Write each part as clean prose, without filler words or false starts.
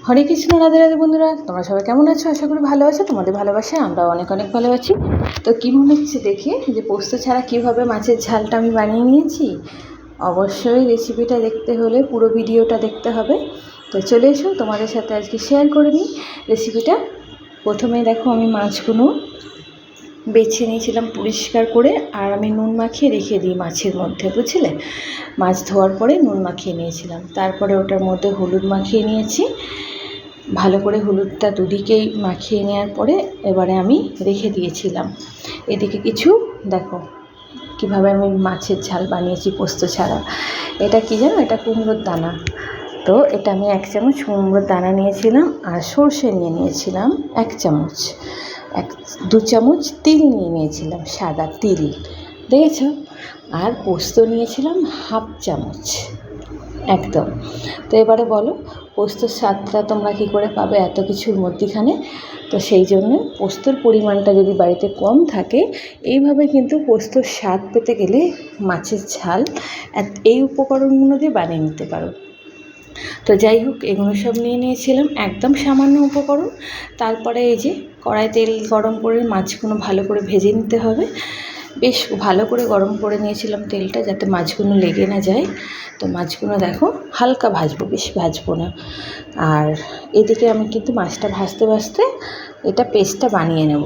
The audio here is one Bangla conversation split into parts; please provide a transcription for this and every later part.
হরে কৃষ্ণ, রাধে রাধে বন্ধুরা, তোমরা সবাই কেমন আছো? আশা করি ভালো আছো। তোমাদের ভালোবাসায় আমরাও অনেক অনেক ভালো আছি। তো কী মনে হচ্ছে দেখে যে পোস্ত ছাড়া কীভাবে মাছের ঝালটা আমি বানিয়ে নিয়েছি? অবশ্যই রেসিপিটা দেখতে হলে পুরো ভিডিওটা দেখতে হবে। তো চলে এসো, তোমাদের সাথে আজকে শেয়ার করে নিই রেসিপিটা। প্রথমেই দেখো, আমি মাছগুলো বেছে নিয়েছিলাম পরিষ্কার করে, আর আমি নুন মাখিয়ে রেখে দিই মাছের মধ্যে, বুঝলে? মাছ ধোয়ার পরে নুন মাখিয়ে নিয়েছিলাম, তারপরে ওটার মধ্যে হলুদ মাখিয়ে নিয়েছি। ভালো করে হলুদটা দুদিকেই মাখিয়ে নেওয়ার পরে এবারে আমি রেখে দিয়েছিলাম। এদিকে কিছু দেখো কীভাবে আমি মাছের ঝাল বানিয়েছি পোস্ত ছাড়া। এটা কি জানো? এটা কুমড়োর দানা। তো এটা আমি 1 চামচ কুমড়োর দানা নিয়েছিলাম, আর সর্ষে নিয়েছিলাম 1 চামচ, 2 চামচ তিল নিয়েছিলাম, সাদা তিল, দেখেছ? আর পোস্ত নিয়েছিলাম 1/2 চামচ একদম। তো এবারে বলো, পোস্তর স্বাদটা তোমরা কী করে পাবে এত কিছুর মধ্যেখানে? তো সেই জন্য পোস্তর পরিমাণটা যদি বাড়িতে কম থাকে, এইভাবে কিন্তু পোস্তর স্বাদ পেতে গেলে মাছের ঝাল এই উপকরণগুলো দিয়ে বানিয়ে নিতে পারো। তো যাই হোক, এগুলো সব নিয়ে নিয়েছিলাম, একদম সামান্য উপকরণ। তারপরে এই যে কড়াই তেল গরম করে মাছগুলো ভালো করে ভেজে নিতে হবে। বেশ ভালো করে গরম করে নিয়েছিলাম তেলটা, যাতে মাছগুলো লেগে না যায়। তো মাছগুলো দেখো হালকা ভাজবো, বেশি ভাজবো না। আর এদিকে আমি কিন্তু মাছটা ভাজতে ভাজতে এটা পেস্টটা বানিয়ে নেব।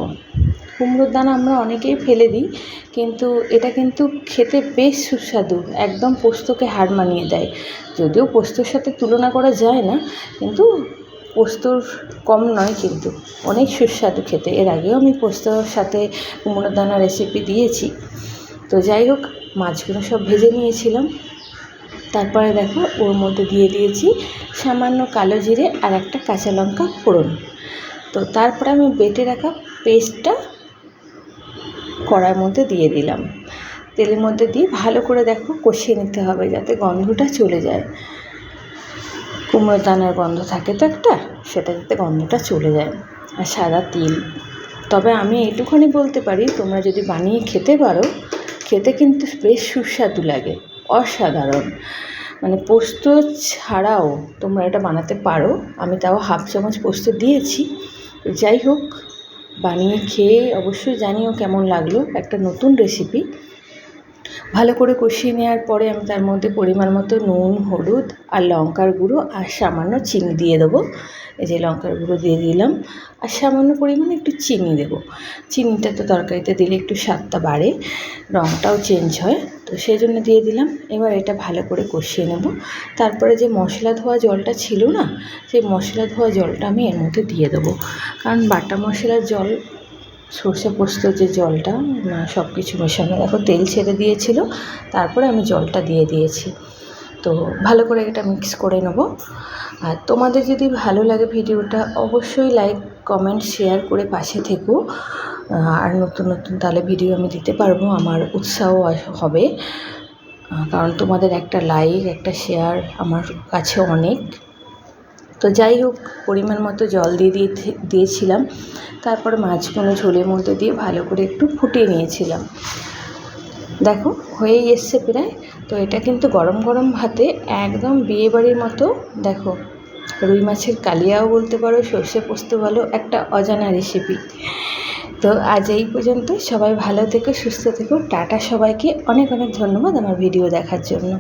কুমড়োর দানা আমরা অনেকেই ফেলে দিই, কিন্তু এটা কিন্তু খেতে বেশ সুস্বাদু, একদম পোস্তকে হার মানিয়ে দেয়। যদিও পোস্তর সাথে তুলনা করা যায় না, কিন্তু পোস্তর কম নয়, কিন্তু অনেক সুস্বাদু খেতে। এর আগেও আমি পোস্তর সাথে কুমড়োর দানা রেসিপি দিয়েছি। তো যাই হোক, মাছগুলো সব ভেজে নিয়েছিলাম। তারপরে দেখো ওর মধ্যে দিয়ে দিয়েছি সামান্য কালো জিরে আর একটা কাঁচা লঙ্কা ফোড়ন। তো তারপরে আমি বেটে রাখা পেস্টটা কড়াইয়ের মধ্যে দিয়ে দিলাম, তেলের মধ্যে দিয়ে ভালো করে দেখো কষিয়ে নিতে হবে, যাতে গন্ধটা চলে যায়। কুমড়োর দানার গন্ধ থাকে তো একটা, সেটা যাতে গন্ধটা চলে যায়। আর সাদা তিল, তবে আমি এইটুখানি বলতে পারি, তোমরা যদি বানিয়ে খেতে পারো, খেতে কিন্তু বেশ সুস্বাদু লাগে, অসাধারণ। মানে পোস্ত ছাড়াও তোমরা এটা বানাতে পারো। আমি তাও 1/2 চামচ পোস্ত দিয়েছি। যাই হোক, বানিয়ে খেয়ে অবশ্যই জানিও কেমন লাগলো, একটা নতুন রেসিপি। ভালো করে কষিয়ে নেওয়ার পরে আমি তার মধ্যে পরিমাণ মতো নুন, হলুদ আর লঙ্কার গুঁড়ো আর সামান্য চিনি দিয়ে দেবো। এই যে লঙ্কার গুঁড়ো দিয়ে দিলাম, আর সামান্য পরিমাণে একটু চিনি দেবো। চিনিটা তো তরকারিতে দিলে একটু স্বাদটা বাড়ে, রঙটাও চেঞ্জ হয়, তো সেই জন্য দিয়ে দিলাম। এবার এটা ভালো করে কষিয়ে নেব। তারপরে যে মশলা ধোয়া জলটা ছিল না, সেই মশলা ধোয়া জলটা আমি এর মধ্যে দিয়ে দেবো। কারণ বাটা মশলার জল, সর্ষে পোস্তর যে জলটা, সব কিছু মেশানো, দেখো তেল ছেড়ে দিয়েছিল, তারপরে আমি জলটা দিয়ে দিয়েছি। তো ভালো করে এটা মিক্স করে নেব। আর তোমাদের যদি ভালো লাগে ভিডিওটা, অবশ্যই লাইক, কমেন্ট, শেয়ার করে পাশে থেকো। আর নতুন নতুন তাহলে ভিডিও আমি দিতে পারবো, আমার উৎসাহ হবে। কারণ তোমাদের একটা লাইক, একটা শেয়ার আমার কাছে অনেক। তো যাই হোক, পরিমাণ মতো জল দিয়েছিলাম। তারপরে মাছগুলো ঝোলের মধ্যে দিয়ে ভালো করে একটু ফুটিয়ে নিয়েছিলাম। দেখো হয়েই এসছে প্রায়। তো এটা কিন্তু গরম গরম ভাতে একদম বিয়েবাড়ির মতো। দেখো, রুই মাছের কালিয়াও বলতে পারো, সর্ষে পোস্ত বলো, একটা অজানা রেসিপি। তো আজ এই পর্যন্ত। সবাই ভালো থেকো, সুস্থ থেকো, টাটা সবাইকে। অনেক অনেক ধন্যবাদ আমার ভিডিও দেখার জন্য।